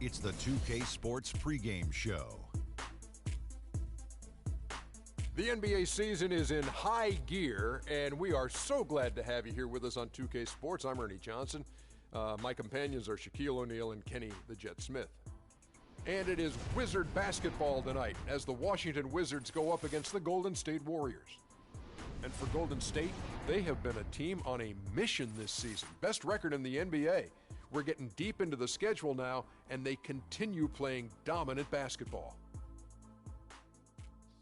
It's the 2K Sports pregame show. The NBA season is in high gear, and we are so glad to have you here with us on 2K Sports. I'm Ernie Johnson. My companions are Shaquille O'Neal and Kenny the Jet Smith. And it is Wizard basketball tonight as the Washington Wizards go up against the Golden State Warriors. And for Golden State, they have been a team on a mission this season. Best record in the NBA. We're getting deep into the schedule now, and they continue playing dominant basketball.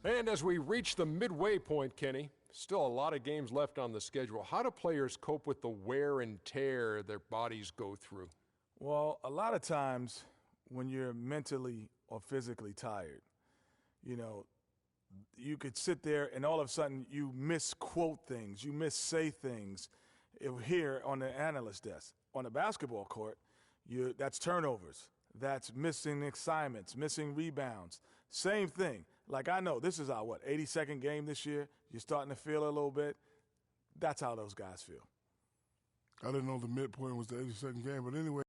And as we reach the midway point, Kenny, still a lot of games left on the schedule. How do players cope with the wear and tear their bodies go through? Well, a lot of times when you're mentally or physically tired, you could sit there and all of a sudden you misquote things, you missay things here on the analyst desk. On the basketball court, that's turnovers. That's missing assignments, missing rebounds. Same thing. Like, I know this is our, 82nd game this year. You're starting to feel a little bit. That's how those guys feel. I didn't know the midpoint was the 82nd game, but anyway.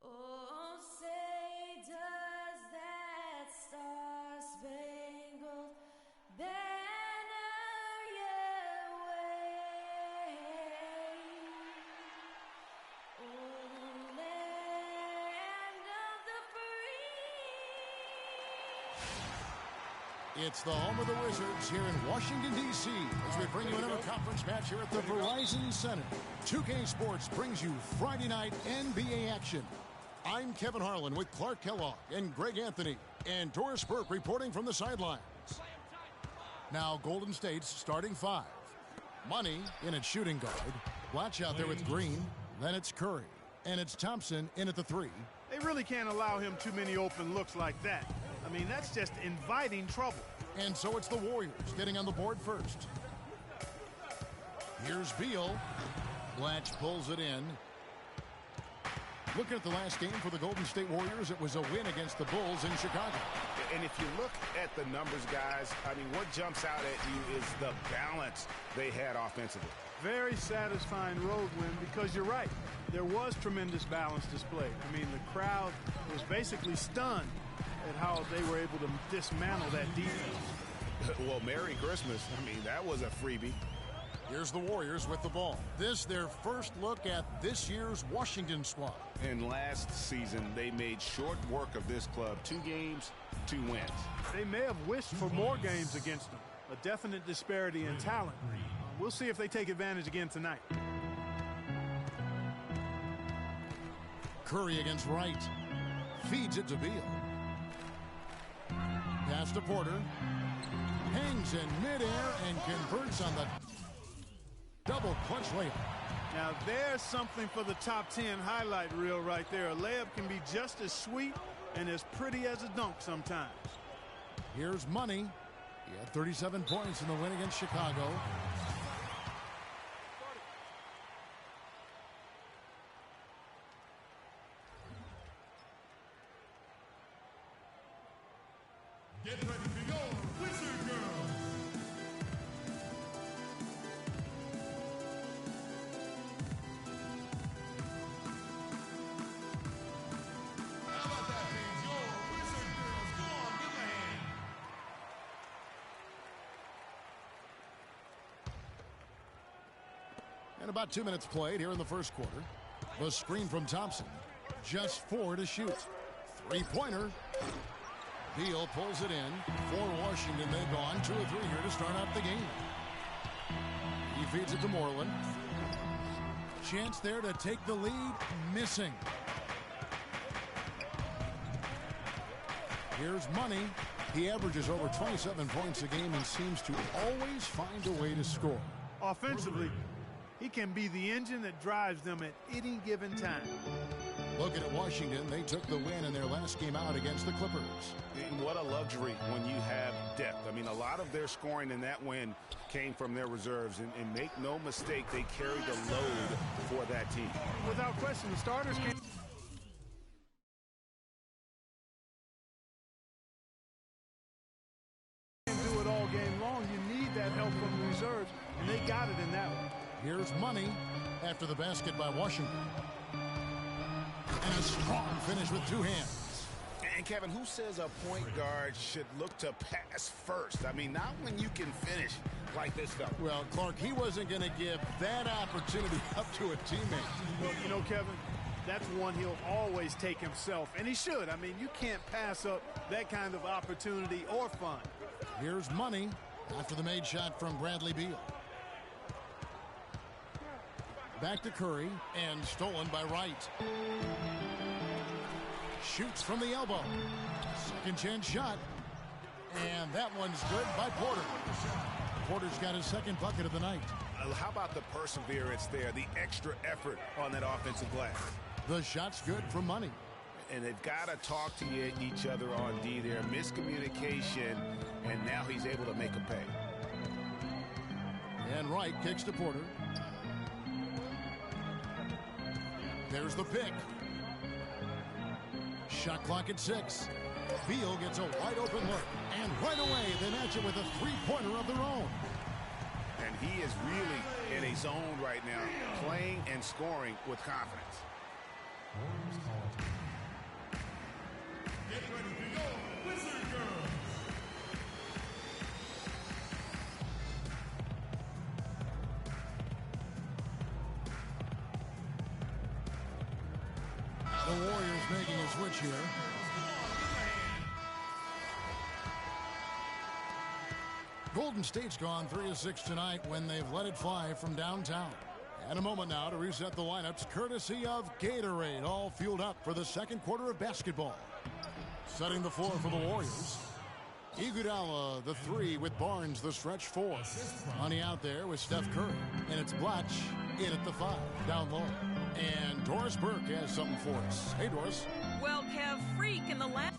Oh, say does that star-spangled banner yet wave? Oh, land of the free. It's the home of the Wizards here in Washington, D.C. as we bring you another conference match here at the Verizon Center. 2K Sports brings you Friday night NBA action. I'm Kevin Harlan with Clark Kellogg and Greg Anthony, and Doris Burke reporting from the sidelines. Now Golden State's starting five. Money in at shooting guard. Blatch out there with Green. Then it's Curry. And it's Thompson in at the three. They really can't allow him too many open looks like that. I mean, that's just inviting trouble. And so it's the Warriors getting on the board first. Here's Beal. Blatch pulls it in. Looking at the last game for the Golden State Warriors, it was a win against the Bulls in Chicago. And if you look at the numbers, guys, I mean, what jumps out at you is the balance they had offensively. Very satisfying road win because you're right. There was tremendous balance displayed. I mean, the crowd was basically stunned at how they were able to dismantle that defense. Well, Merry Christmas. I mean, that was a freebie. Here's the Warriors with the ball. This their first look at this year's Washington squad. And last season, they made short work of this club. 2 games, 2 wins. They may have wished for more games against them. A definite disparity in talent. We'll see if they take advantage again tonight. Curry against Wright. Feeds it to Beal. Pass to Porter. Hangs in midair and converts on the double clutch layup. Now there's something for the top 10 highlight reel right there. A layup can be just as sweet and as pretty as a dunk sometimes. Here's Money. He had 37 points in the win against Chicago. Get ready for your Wizard Girls. How about that, means your Wizard Girls? Go on, give them a hand. And about 2 minutes played here in the first quarter. The screen from Thompson. Just 4 to shoot. Three-pointer. Beal pulls it in. For Washington, they've gone 2 of 3 here to start out the game. He feeds it to Moreland. Chance there to take the lead. Missing. Here's Money. He averages over 27 points a game and seems to always find a way to score. Offensively, he can be the engine that drives them at any given time. Looking at Washington, they took the win in their last game out against the Clippers. And what a luxury when you have depth. I mean, a lot of their scoring in that win came from their reserves. And make no mistake, they carried the load for that team. Without question, the starters can't do it all game long. You need that help from the reserves, and they got it in that one. Here's Money after the basket by Washington. And a strong finish with two hands. And Kevin, who says a point guard should look to pass first? I mean, not when you can finish like this fella. Well, Clark, he wasn't going to give that opportunity up to a teammate. Well, you know, Kevin, that's one he'll always take himself, and he should. I mean, you can't pass up that kind of opportunity or fun. Here's Money after the made shot from Bradley Beal. Back to Curry, and stolen by Wright. Shoots from the elbow. Second chance shot. And that one's good by Porter. Porter's got his second bucket of the night. How about the perseverance there, the extra effort on that offensive glass? The shot's good for Money. And they've got to talk to each other on D there. Miscommunication, and now he's able to make a pay. And Wright kicks to Porter. There's the pick. Shot clock at 6. Beal gets a wide open look. And right away, they match it with a three-pointer of their own. And he is really in a zone right now, playing and scoring with confidence. Get ready to go, Wizard Girls. The Warriors making a switch here. Golden State's gone 3-6 tonight when they've let it fly from downtown. And a moment now to reset the lineups courtesy of Gatorade, all fueled up for the second quarter of basketball. Setting the floor for the Warriors. Iguodala, the 3 with Barnes, the stretch 4. Money out there with Steph Curry. And it's Blatch in at the 5, down low. And Doris Burke has something for us. Hey, Doris. Well, Kev, Freak in the last...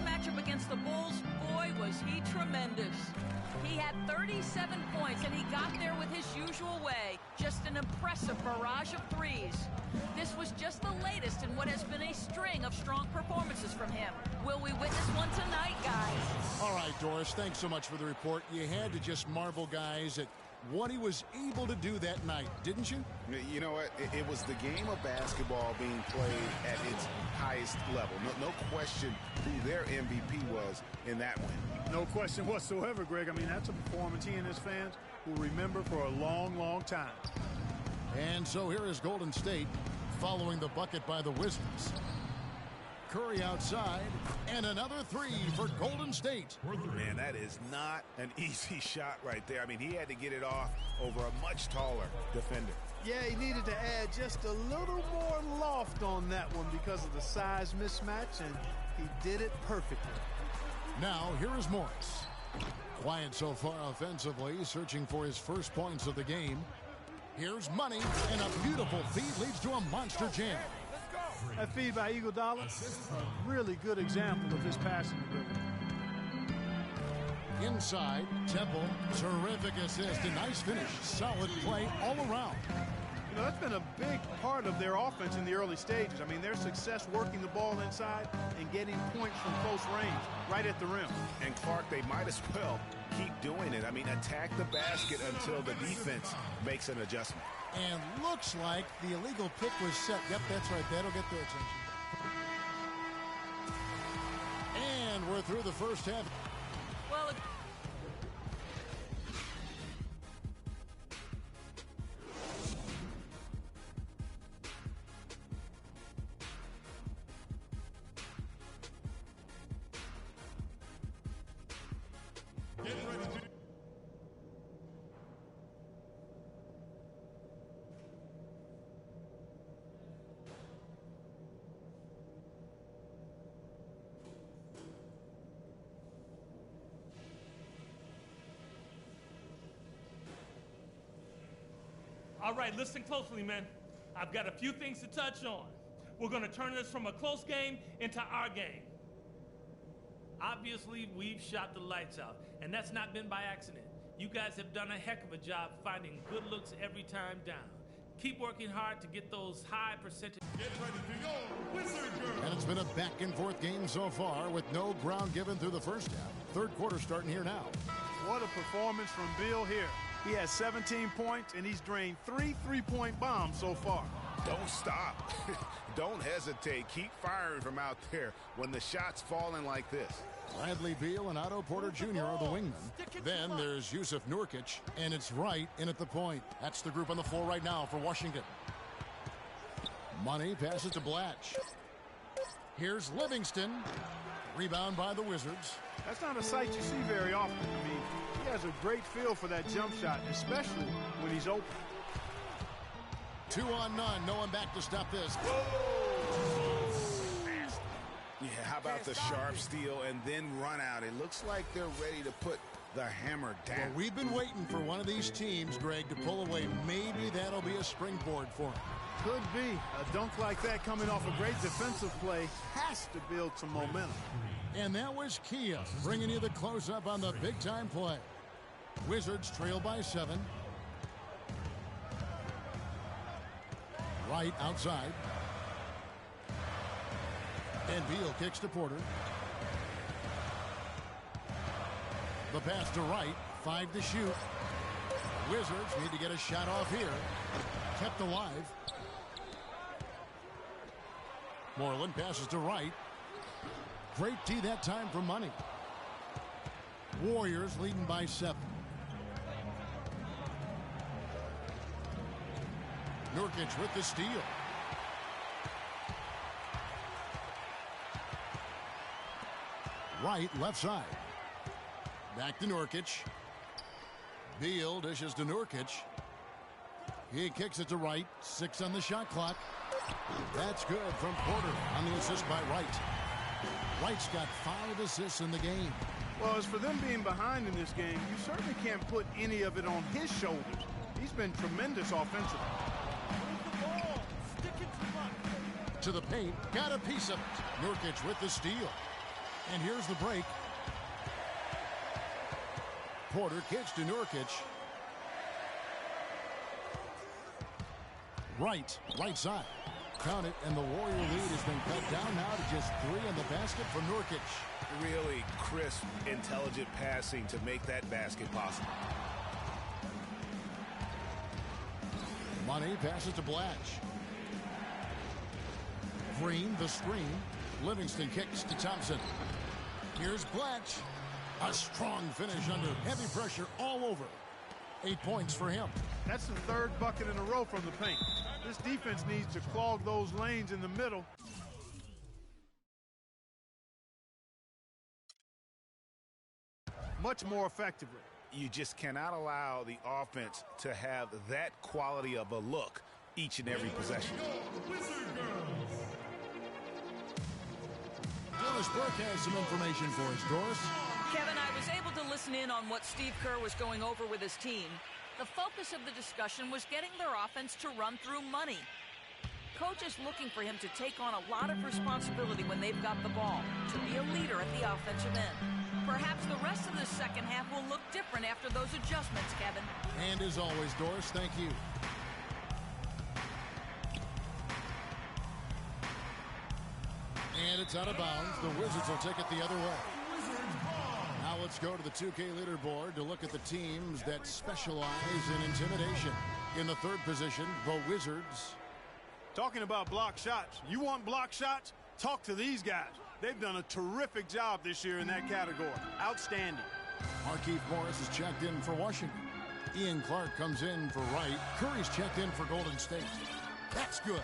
matchup against the Bulls, boy, was he tremendous. He had 37 points, and he got there with his usual way. Just an impressive barrage of threes. This was just the latest in what has been a string of strong performances from him. Will we witness one tonight, guys? All right, Doris, thanks so much for the report. You had to just marvel, guys, at what he was able to do that night, didn't you? You know what? It was the game of basketball being played at its highest level. No question who their MVP was in that win. No question whatsoever, Greg. I mean, that's a performance he and his fans will remember for a long, long time. And so here is Golden State following the bucket by the Wizards. Curry outside, and another 3 for Golden State. Man, that is not an easy shot right there. I mean, he had to get it off over a much taller defender. Yeah, he needed to add just a little more loft on that one because of the size mismatch, and he did it perfectly. Now, here is Morris. Quiet so far offensively, searching for his first points of the game. Here's Money, and a beautiful feed leads to a monster jam. That feed by Iguodala, a really good example of his passing ability. Inside, Temple, terrific assist, a nice finish, solid play all around. You know, that's been a big part of their offense in the early stages. I mean, their success working the ball inside and getting points from close range, right at the rim. And Clark, they might as well keep doing it. I mean, attack the basket until the defense makes an adjustment. And looks like the illegal pick was set. Yep, that's right. That'll get their attention. And we're through the first half. Well, Get ready to... All right, listen closely, men. I've got a few things to touch on. We're going to turn this from a close game into our game. Obviously, we've shot the lights out, and that's not been by accident. You guys have done a heck of a job finding good looks every time down. Keep working hard to get those high percentage. Get ready for your Wizard Girl. And it's been a back-and-forth game so far with no ground given through the first half. Third quarter starting here now. What a performance from Bill here. He has 17 points, and he's drained 3 three-point bombs so far. Don't stop. Don't hesitate. Keep firing from out there when the shot's falling like this. Bradley Beal and Otto Porter Jr. are the wingmen. Then there's Yusuf Nurkic, and it's Wright in at the point. That's the group on the floor right now for Washington. Money passes to Blatch. Here's Livingston. Rebound by the Wizards. That's not a sight you see very often. I mean, he has a great feel for that jump shot, especially when he's open. 2 on none. No one back to stop this. Yeah, how about the sharp steal and then run out? It looks like they're ready to put the hammer down. Well, we've been waiting for one of these teams, Greg, to pull away. Maybe that'll be a springboard for them. Could be. A dunk like that coming off a great defensive play has to build some momentum. And that was Kia bringing you the close-up on the big-time play. Wizards trail by 7. Wright outside. And Beal kicks to Porter. The pass to Wright. 5 to shoot. Wizards need to get a shot off here. Kept alive. Moreland passes to Wright. Great D that time for Money. Warriors leading by 7. Nurkic with the steal. Wright left side. Back to Nurkic. Beal dishes to Nurkic. He kicks it to Wright. 6 on the shot clock. That's good from Porter on the assist by Wright. Wright's got 5 assists in the game. Well, as for them being behind in this game, you certainly can't put any of it on his shoulders. He's been tremendous offensively. To the paint, got a piece of it. Nurkic with the steal. And here's the break. Porter kicks to Nurkic. Right side. Count it, and the Warrior lead has been cut down now to just 3 in the basket for Nurkic. Really crisp, intelligent passing to make that basket possible. Money passes to Blatch. Green, the screen. Livingston kicks to Thompson. Here's Blatch. A strong finish under heavy pressure all over. 8 points for him. That's the 3rd bucket in a row from the paint. This defense needs to clog those lanes in the middle. Much more effectively. You just cannot allow the offense to have that quality of a look each and every possession. Doris Burke has some information for us, Doris. Kevin, I was able to listen in on what Steve Kerr was going over with his team. The focus of the discussion was getting their offense to run through Money. Coach is looking for him to take on a lot of responsibility when they've got the ball, to be a leader at the offensive end. Perhaps the rest of the second half will look different after those adjustments, Kevin. And as always, Doris, thank you. And it's out of bounds. The Wizards will take it the other way. Now let's go to the 2K leaderboard to look at the teams that specialize in intimidation. In the 3rd position, the Wizards. Talking about block shots. You want block shots? Talk to these guys. They've done a terrific job this year in that category. Outstanding. Markieff Morris is checked in for Washington. Ian Clark comes in for Wright. Curry's checked in for Golden State. That's good.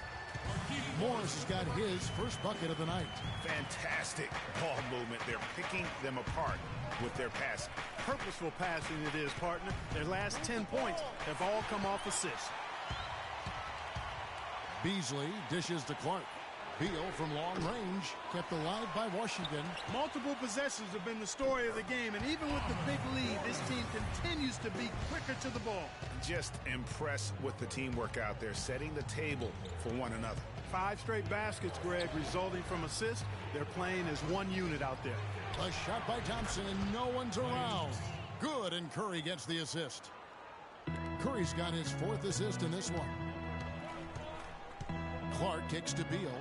Morris has got his first bucket of the night. Fantastic ball movement. They're picking them apart with their passing. Purposeful passing it is, partner. Their last 10 points have all come off assists. Beasley dishes to Clark. Beal from long range, kept alive by Washington. Multiple possessions have been the story of the game, and even with the big lead, this team continues to be quicker to the ball. Just impressed with the teamwork out there, setting the table for one another. 5 straight baskets, Greg, resulting from assists. They're playing as one unit out there. A shot by Thompson, and no one's around. Good, and Curry gets the assist. Curry's got his 4th assist in this one. Clark kicks to Beal.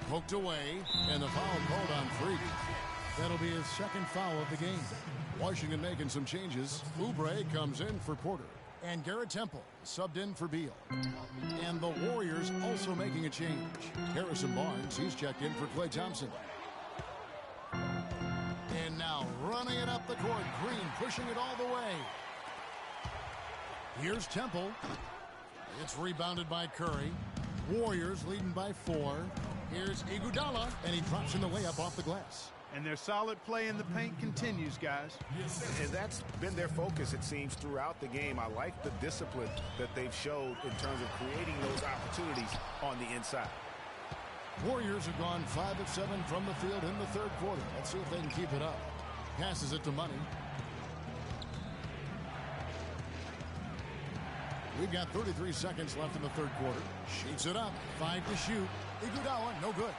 Poked away, and the foul called on Freak. That'll be his 2nd foul of the game. Washington making some changes. Oubre comes in for Porter. And Garrett Temple subbed in for Beal. And the Warriors also making a change. Harrison Barnes, he's checked in for Klay Thompson. And now running it up the court. Green pushing it all the way. Here's Temple. It's rebounded by Curry. Warriors leading by 4. Here's Iguodala, and he drops in the layup off the glass. And their solid play in the paint continues, guys. And that's been their focus, it seems, throughout the game. I like the discipline that they've showed in terms of creating those opportunities on the inside. Warriors have gone 5 of 7 from the field in the 3rd quarter. Let's see if they can keep it up. Passes it to Money. We've got 33 seconds left in the 3rd quarter. Shoots it up. 5 to shoot. Iguodala, no good.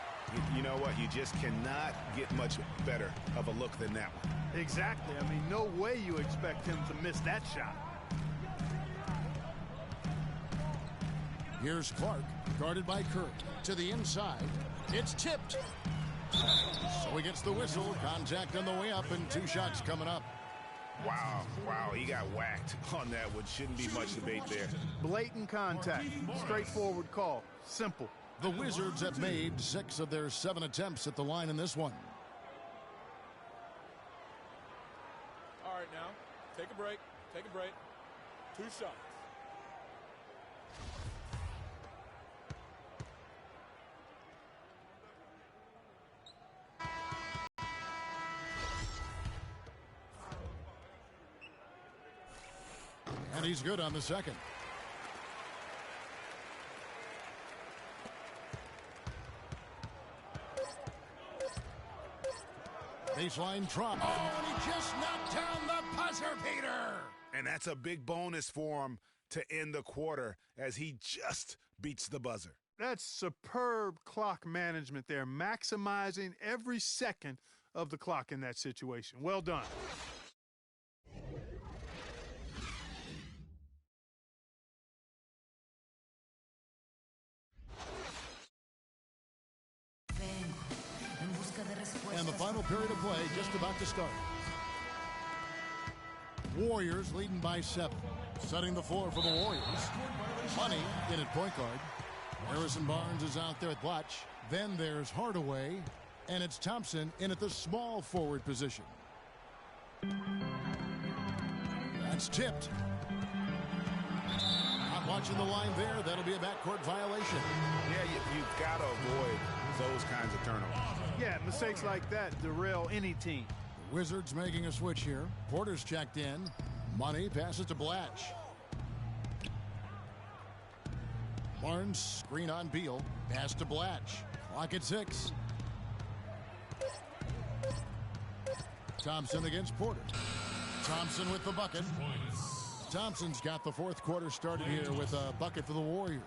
You know what? You just cannot get much better of a look than that one. Exactly. I mean, no way you expect him to miss that shot. Here's Clark, guarded by Curry. To the inside. It's tipped. So he gets the whistle. Contact on the way up, and 2 shots coming up. Wow, he got whacked on that one. Shouldn't be much debate there. Blatant contact. Straightforward call. Simple. The Wizards have made 6 of their 7 attempts at the line in this one. All right, now, take a break. 2 shots. And he's good on the 2nd. Baseline drop. Oh, and he just knocked down the buzzer beater. And that's a big bonus for him to end the quarter as he just beats the buzzer. That's superb clock management there, maximizing every second of the clock in that situation. Well done. And the final period of play just about to start. Warriors leading by 7. Setting the floor for the Warriors. Money in at point guard. Harrison Barnes is out there at Blatch. Then there's Hardaway. And it's Thompson in at the small forward position. That's tipped. Not watching the line there. That'll be a backcourt violation. Yeah, you've got to avoid those kinds of turnovers. Yeah, mistakes like that derail any team. The Wizards making a switch here. Porter's checked in. Money passes to Blatch. Barnes, screen on Beal. Pass to Blatch. Clock at 6. Thompson against Porter. Thompson with the bucket. Thompson's got the 4th quarter started here with a bucket for the Warriors.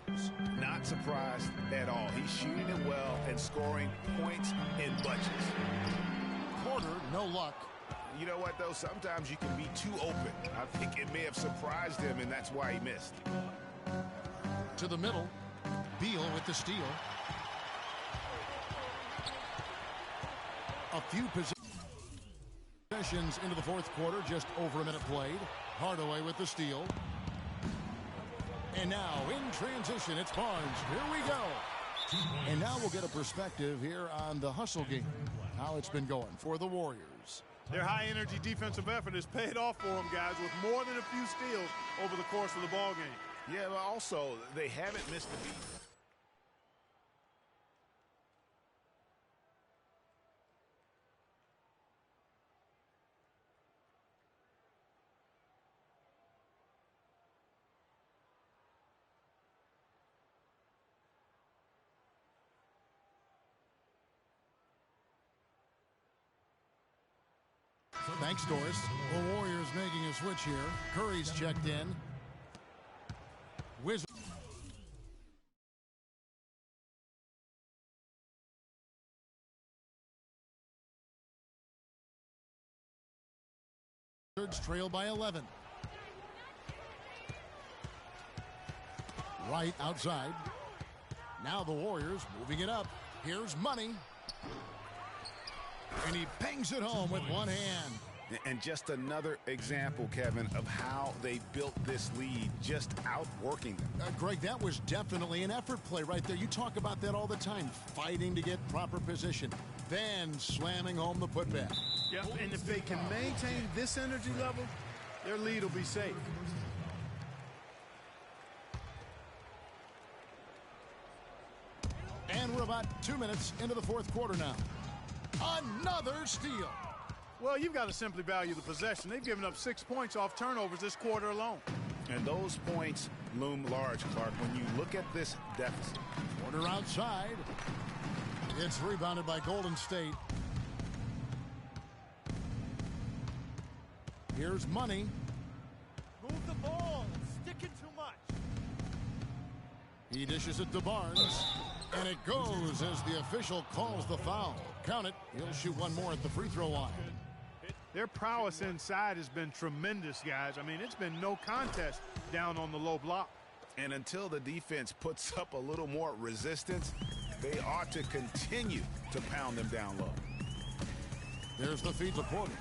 Not surprised at all. He's shooting it well and scoring points in bunches. Porter, no luck. You know what, though? Sometimes you can be too open. I think it may have surprised him, and that's why he missed. To the middle. Beal with the steal. A few possessions into the 4th quarter, just over a minute played. Hardaway with the steal. And now in transition, it's Barnes. Here we go. And now we'll get a perspective here on the hustle game. How it's been going for the Warriors. Their high-energy defensive effort has paid off for them, guys, with more than a few steals over the course of the ball game. Yeah, but also, they haven't missed a beat. Thanks, Doris. The Warriors making a switch here. Curry's checked in. Wizards trail by 11. Right outside. Now the Warriors moving it up. Here's Money. And he bangs it home with one hand. And just another example, Kevin, of how they built this lead, just outworking them. Greg, that was definitely an effort play right there. You talk about that all the time, fighting to get proper position, then slamming home the putback. Yep, and if they can maintain this energy level, their lead will be safe. And we're about 2 minutes into the fourth quarter now. Another steal. Well, you've got to simply value the possession. They've given up 6 points off turnovers this quarter alone. And those points loom large, Clark, when you look at this deficit. Corner outside. It's rebounded by Golden State. Here's Money. Move the ball. Sticking too much. He dishes it to Barnes. And it goes as the official calls the foul. Count it. He'll shoot one more at the free throw line. Their prowess inside has been tremendous, guys. I mean, it's been no contest down on the low block. And until the defense puts up a little more resistance, they ought to continue to pound them down low. There's the feed to Porter.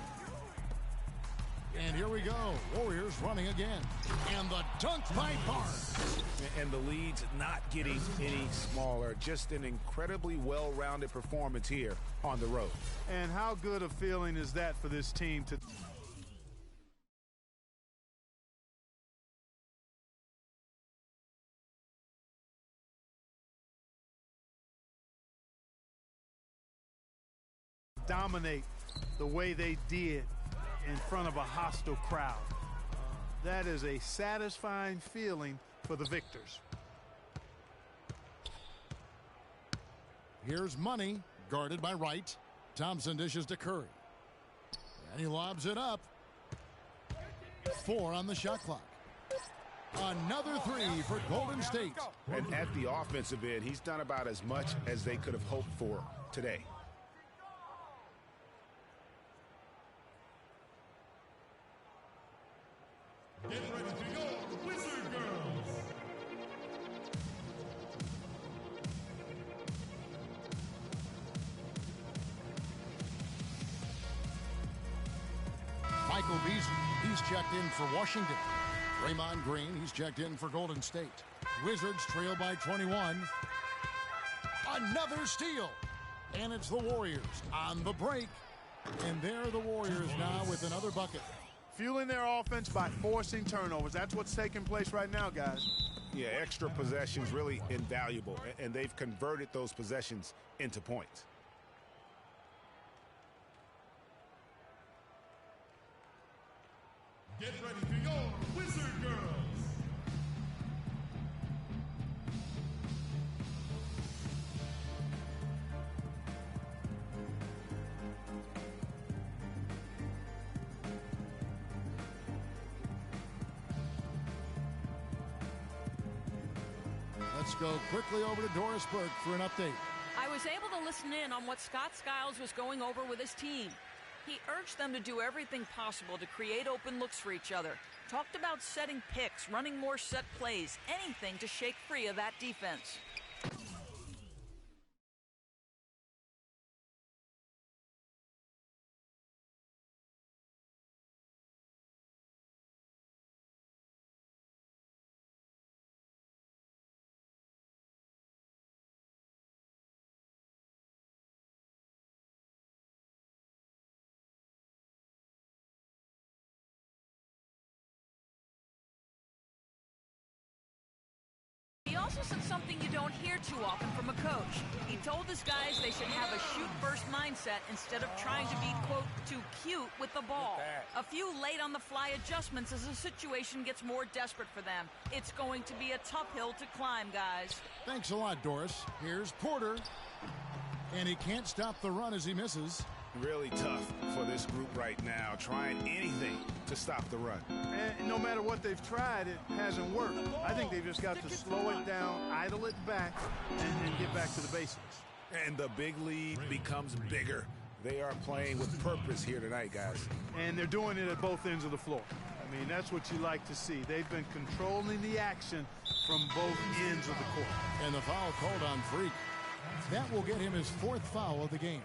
And here we go. Warriors running again. And the dunk by Barnes. And the lead's not getting any smaller. Just an incredibly well-rounded performance here on the road. And how good a feeling is that for this team to... dominate the way they did in front of a hostile crowd. That is a satisfying feeling for the victors. Here's Money, guarded by Wright. Thompson dishes to Curry. And he lobs it up. 4 on the shot clock. Another 3 for Golden State. And at the offensive end, he's done about as much as they could have hoped for today. Get ready to go, Wizard Girls! Michael Beasley, he's checked in for Washington. Draymond Green, he's checked in for Golden State. Wizards trail by 21. Another steal. And it's the Warriors on the break. And there are the Warriors now with another bucket. Fueling their offense by forcing turnovers. That's what's taking place right now, guys. Yeah, extra possessions really invaluable, and they've converted those possessions into points. Get ready to go, Wizard Girls! Let's go quickly over to Doris Burke for an update. I was able to listen in on what Scott Skiles was going over with his team. He urged them to do everything possible to create open looks for each other. Talked about setting picks, running more set plays, anything to shake free of that defense. He also said something you don't hear too often from a coach. He told his guys they should have a shoot-first mindset instead of trying to be, quote, too cute with the ball. A few late-on-the-fly adjustments as the situation gets more desperate for them. It's going to be a tough hill to climb, guys. Thanks a lot, Doris. Here's Porter. And he can't stop the run as he misses. Really tough for this group right now, trying anything to stop the run. And no matter what they've tried, it hasn't worked. I think they've just got to slow it down, idle it back, and get back to the basics. And the big lead becomes bigger. They are playing with purpose here tonight, guys. And they're doing it at both ends of the floor. I mean, that's what you like to see. They've been controlling the action from both ends of the court. And the foul called on Freak. That will get him his 4th foul of the game.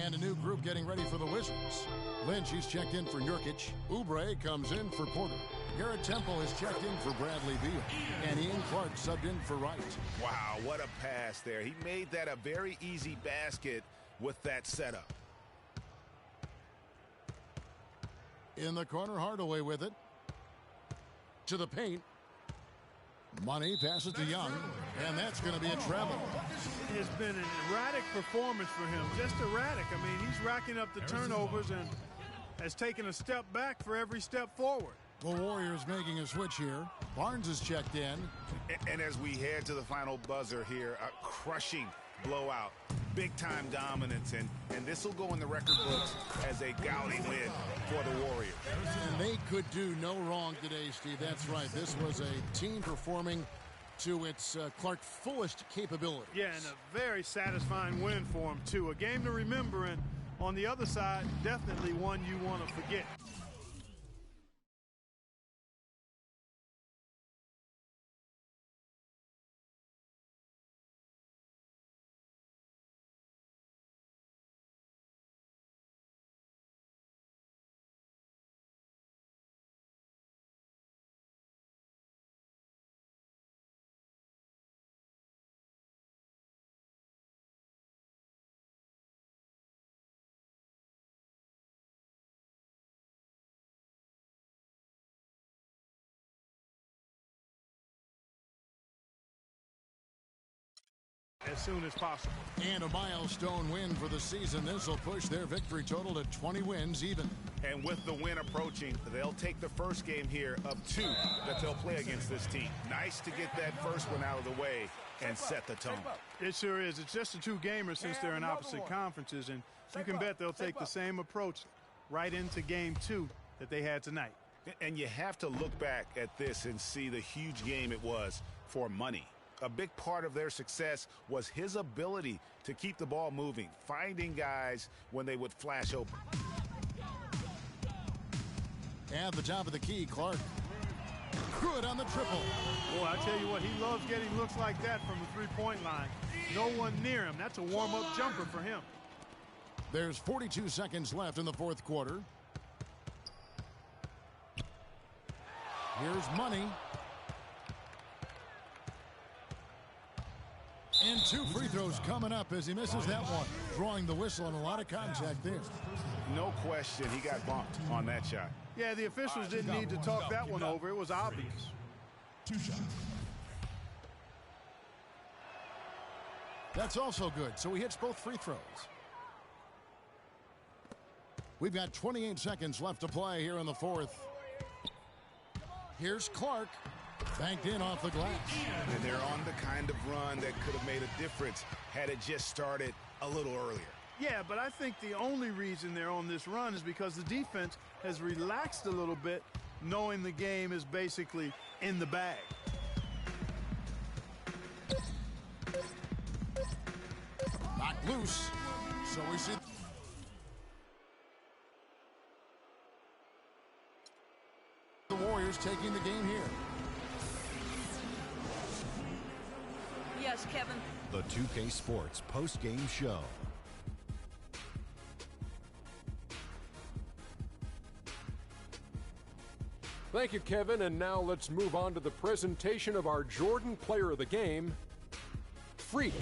And a new group getting ready for the Wizards. Lynch, he's checked in for Nurkic. Oubre comes in for Porter. Garrett Temple is checked in for Bradley Beal. And Ian Clark subbed in for Wright. Wow, what a pass there. He made that a very easy basket with that setup. In the corner, Hardaway with it. To the paint. Money passes to Young, and that's going to be a travel. It has been an erratic performance for him, just erratic. I mean, he's racking up the turnovers and has taken a step back for every step forward. The Warriors making a switch here. Barnes is checked in. And as we head to the final buzzer here, a crushing blowout, big-time dominance, and this will go in the record books as a gaudy win for the Warriors. And they could do no wrong today, Steve. That's right. This was a team performing to its Clark fullest capability. Yeah, and a very satisfying win for him, too. A game to remember, and on the other side, definitely one you want to forget. As soon as possible. And a milestone win for the season. This will push their victory total to 20 wins even. And with the win approaching, they'll take the first game here of 2 that they'll play against this team. Nice to get that first one out of the way and set the tone. It sure is. It's just a 2-gamer since they're in opposite conferences, and you can bet they'll take the same approach right into game 2 that they had tonight. And you have to look back at this and see the huge game it was for Money. A big part of their success was his ability to keep the ball moving, finding guys when they would flash open. At the top of the key, Clark. Good on the triple. Boy, I tell you what, he loves getting looks like that from the three-point line. No one near him. That's a warm-up jumper for him. There's 42 seconds left in the 4th quarter. Here's Money. And 2 free throws coming up as he misses that one. Drawing the whistle and a lot of contact there. No question he got bumped on that shot. Yeah, the officials didn't need to talk that one over. It was obvious. 2 shots. That's also good. So he hits both free throws. We've got 28 seconds left to play here in the 4th. Here's Clark. Banked in off the glass. And they're on the kind of run that could have made a difference had it just started a little earlier. Yeah, but I think the only reason they're on this run is because the defense has relaxed a little bit, knowing the game is basically in the bag. Knocked loose. So we see the Warriors taking the game here. Yes, Kevin. The 2K Sports post-game show. Thank you, Kevin. And now let's move on to the presentation of our Jordan Player of the Game, Freak.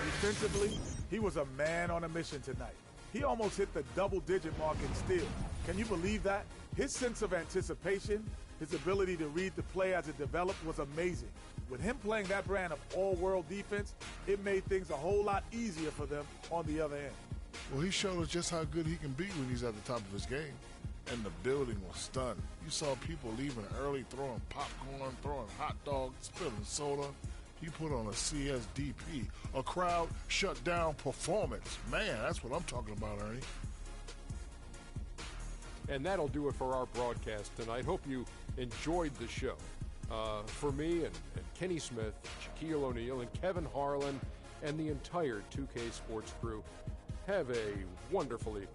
Defensively, he was a man on a mission tonight. He almost hit the double-digit mark in steals. Can you believe that? His sense of anticipation, his ability to read the play as it developed was amazing. With him playing that brand of all-world defense, it made things a whole lot easier for them on the other end. Well, he showed us just how good he can be when he's at the top of his game. And the building was stunned. You saw people leaving early, throwing popcorn, throwing hot dogs, spilling soda. He put on a CSDP, a crowd shut down performance. Man, that's what I'm talking about, Ernie. And that'll do it for our broadcast tonight. Hope you enjoyed the show. For me and Kenny Smith, Shaquille O'Neal, and Kevin Harlan, and the entire 2K Sports crew, have a wonderful evening.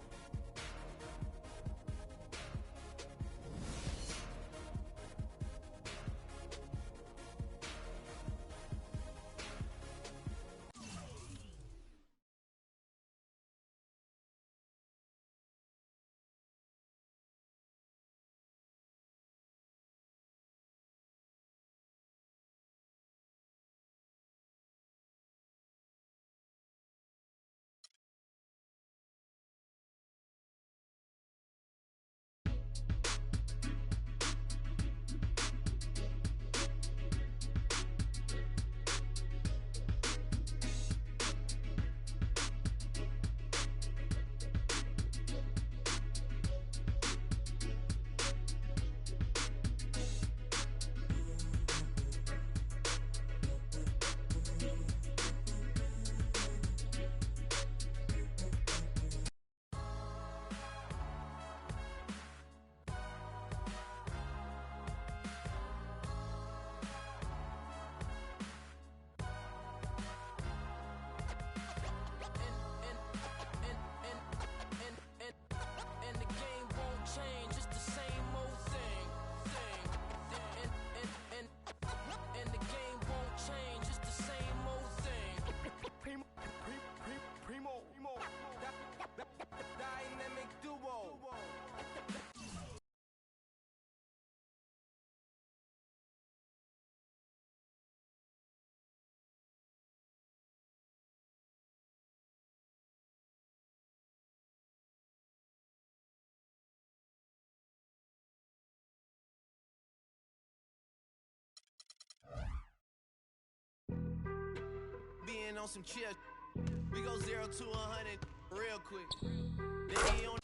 Being on some chill, we go 0 to 100 real quick. Then he on